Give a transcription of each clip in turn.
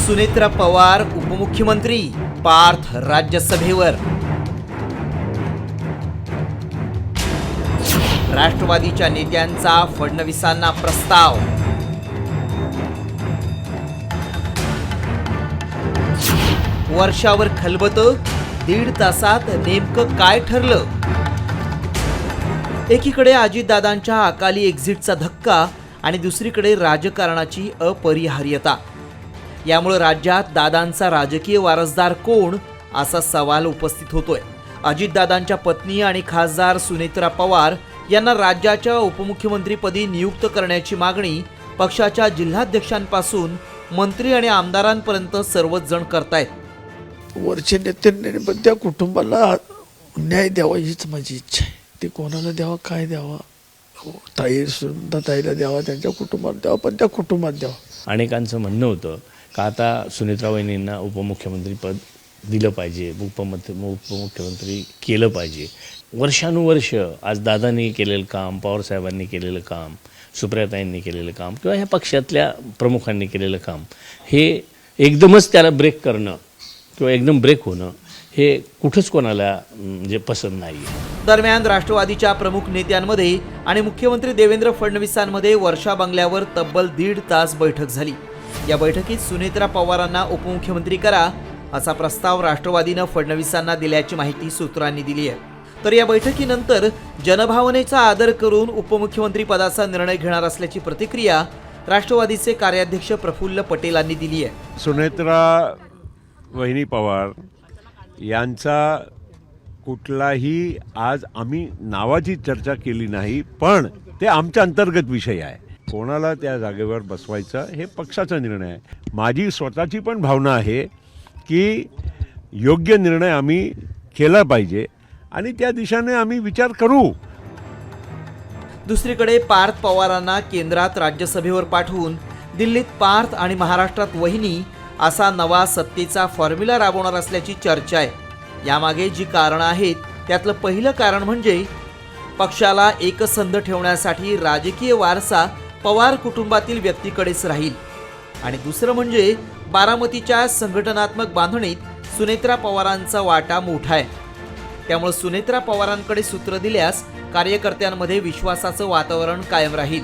सुनेत्रा पवार उपमुख्यमंत्री, पार्थ राज्यसभेवर। राष्ट्रवादीच्या नेत्यांचा फडणवीसांना प्रस्ताव। वर्षावर खलबत, 1.5 तासात नेमकं काय ठरलं? एकीकडे अजितदादांच्या अकाली एक्झिटचा धक्का आणि दुसरीकडे राजकारणाची अपरिहार्यता। यामुळे राज्यात दादांचा राजकीय वारसदार कोण असा सवाल उपस्थित होतोय। अजितदादांच्या पत्नी आणि खासदार सुनेत्रा पवार यांना राज्याच्या उपमुख्यमंत्रीपदी नियुक्त करण्याची मागणी पक्षाच्या जिल्हाध्यक्षांपासून मंत्री आणि आमदारांपर्यंत सर्वच जण करतायत। वरच्या नेत्यांनी पण त्या कुटुंबाला न्याय द्यावा हीच माझी इच्छा आहे। ते कोणाला द्यावा, काय द्यावा, ताईला द्यावा, त्यांच्या कुटुंबाला द्यावा, पण त्या कुटुंबात द्यावा। अनेकांचं म्हणणं होतं का आता सुनेत्रा वहिनींना उपमुख्यमंत्रीपद दिलं पाहिजे, उपमुख्यमंत्री केलं पाहिजे। वर्षानुवर्ष आज दादांनी केलेलं काम, पवारसाहेबांनी केलेलं काम, सुप्रियाताईंनी केलेलं काम किंवा ह्या पक्षातल्या प्रमुखांनी केलेलं काम हे एकदमच त्याला ब्रेक करणं किंवा एकदम ब्रेक होणं हे कुठंच कोणाला म्हणजे पसंत नाही आहे। दरम्यान राष्ट्रवादीच्या प्रमुख नेत्यांमध्ये आणि मुख्यमंत्री देवेंद्र फडणवीसांमध्ये वर्षा बंगल्यावर तब्बल 1.5 तास बैठक झाली। या बैठकीत सुनेत्रा पवारांना उपमुख्यमंत्री करा असा प्रस्ताव राष्ट्रवादीनं फडणवीसांना दिल्याची माहिती सूत्रांनी दिली आहे। तर या बैठकीनंतर जनभावनेचा आदर करून उपमुख्यमंत्री पदाचा निर्णय घेणार असल्याची प्रतिक्रिया राष्ट्रवादीचे कार्याध्यक्ष प्रफुल्ल पटेलांनी दिली आहे। सुनेत्रा वहिनी पवार यांचा कुठलाही आज आम्ही नावाची चर्चा केली नाही, पण ते आमच्या अंतर्गत विषय आहे। कोणाला त्या जागेवर बसवायचं हे पक्षाचा निर्णय आहे। माझी स्वतःची पण भावना आहे की योग्य निर्णय आम्ही केला पाहिजे आणि त्या दिशेने आम्ही विचार करू। दुसरीकडे पार्थ पवारांना केंद्रात राज्यसभेवर पाठवून दिल्लीत पार्थ आणि महाराष्ट्रात वहिनी असा नवा सत्तेचा फॉर्म्युला राबवणार असल्याची चर्चा आहे। यामागे जी कारणं आहेत त्यातलं पहिलं कारण म्हणजे पक्षाला एकसंध ठेवण्यासाठी राजकीय वारसा पवार कुटुंबातील व्यक्तीकडेच राहील आणि दुसरं म्हणजे बारामतीच्या संघटनात्मक बांधणीत सुनेत्रा पवारांचा वाटा मोठा आहे। त्यामुळे सुनेत्रा पवारांकडे सूत्र दिल्यास कार्यकर्त्यांमध्ये विश्वासाचं वातावरण कायम राहील।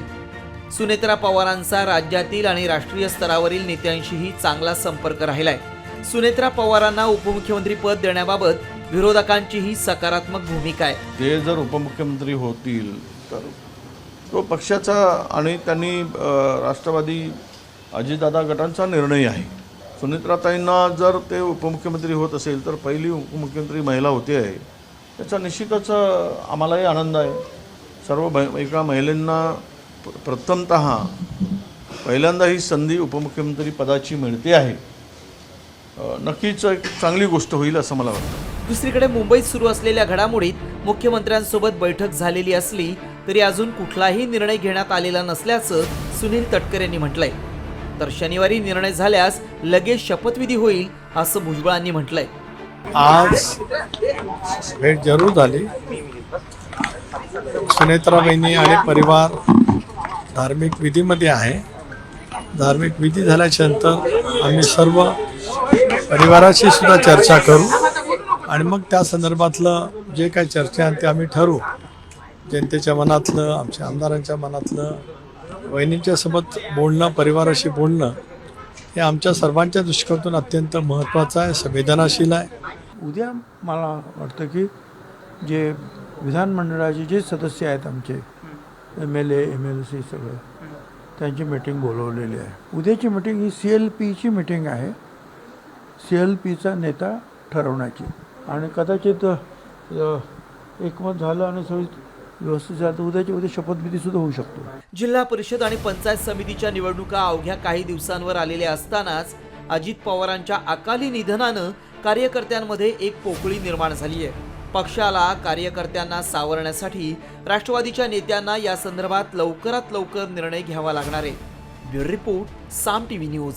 सुनेत्रा पवारांचा राज्यातील आणि राष्ट्रीय स्तरावरील नेत्यांशीही चांगला संपर्क राहिलाय। सुनेत्रा पवारांना उपमुख्यमंत्री पद देण्याबाबत विरोधकांचीही सकारात्मक भूमिका आहे। ते जर उपमुख्यमंत्री होतील तर तो पक्षाचा आणि त्यांनी राष्ट्रवादी अजितदादा गटांचा निर्णय आहे। सुनेत्राताईंना जर ते उपमुख्यमंत्री होत असेल तर पहिली उपमुख्यमंत्री महिला होते आहे, त्याचा निश्चितच आम्हालाही आनंद आहे। सर्व एका महिलांना प्रथमतः पहिल्यांदा ही संधी उपमुख्यमंत्री पदाची मिळते आहे। नक्कीच एक चांगली गोष्ट होईल असं मला वाटतं। दुसरीकडे मुंबईत सुरू असलेल्या घडामोडीत मुख्यमंत्र्यांसोबत बैठक झालेली असली तरी अजून कुठलाही निर्णय घेण्यात आलेला नसल्याचं सुनील तटकरे यांनी म्हटलंय। तर शनिवारी निर्णय झाल्यास लगेच शपथविधी होईल असं भुजबळांनी म्हटलंय। आज भेट जरूर झाली। सुनेत्रा बहिणी आणि परिवार धार्मिक विधीमध्ये आहे। धार्मिक विधी झाल्याच्या नंतर आम्ही सर्व परिवाराशी सुद्धा चर्चा करू आणि मग त्या संदर्भातलं जे काही चर्चा आहे ते आम्ही ठरवू। जनतेच्या मनातलं, आमच्या आमदारांच्या मनातलं, वहिनींच्या सोबत बोलणं, परिवाराशी बोलणं हे आमच्या सर्वांच्या दृष्टिकोनातून अत्यंत महत्त्वाचं आहे, संवेदनाशील आहे। उद्या मला वाटतं की जे विधानमंडळाचे जे सदस्य आहेत आमचे MLA MLC सगळं त्यांची मीटिंग बोलवलेली आहे। उद्याची मीटिंग ही CLPची मीटिंग आहे, CLPचा नेता ठरवण्याची आणि कदाचित एकमत झालं आणि सगळी व्यवस्थित झालं तर उद्या शपथविधीसुद्धा होऊ शकतो। जिल्हा परिषद आणि पंचायत समितीच्या निवडणुका अवघ्या काही दिवसांवर आलेल्या असतानाच अजित पवारांच्या अकाली निधनानं कार्यकर्त्यांमध्ये एक पोकळी निर्माण झाली आहे। पक्षाला, कार्यकर्त्यांना सावरण्यासाठी राष्ट्रवादीच्या नेत्यांना या संदर्भात लवकरात लवकर निर्णय घ्यावा लागणार आहे। ब्युरो रिपोर्ट, साम TV न्यूज।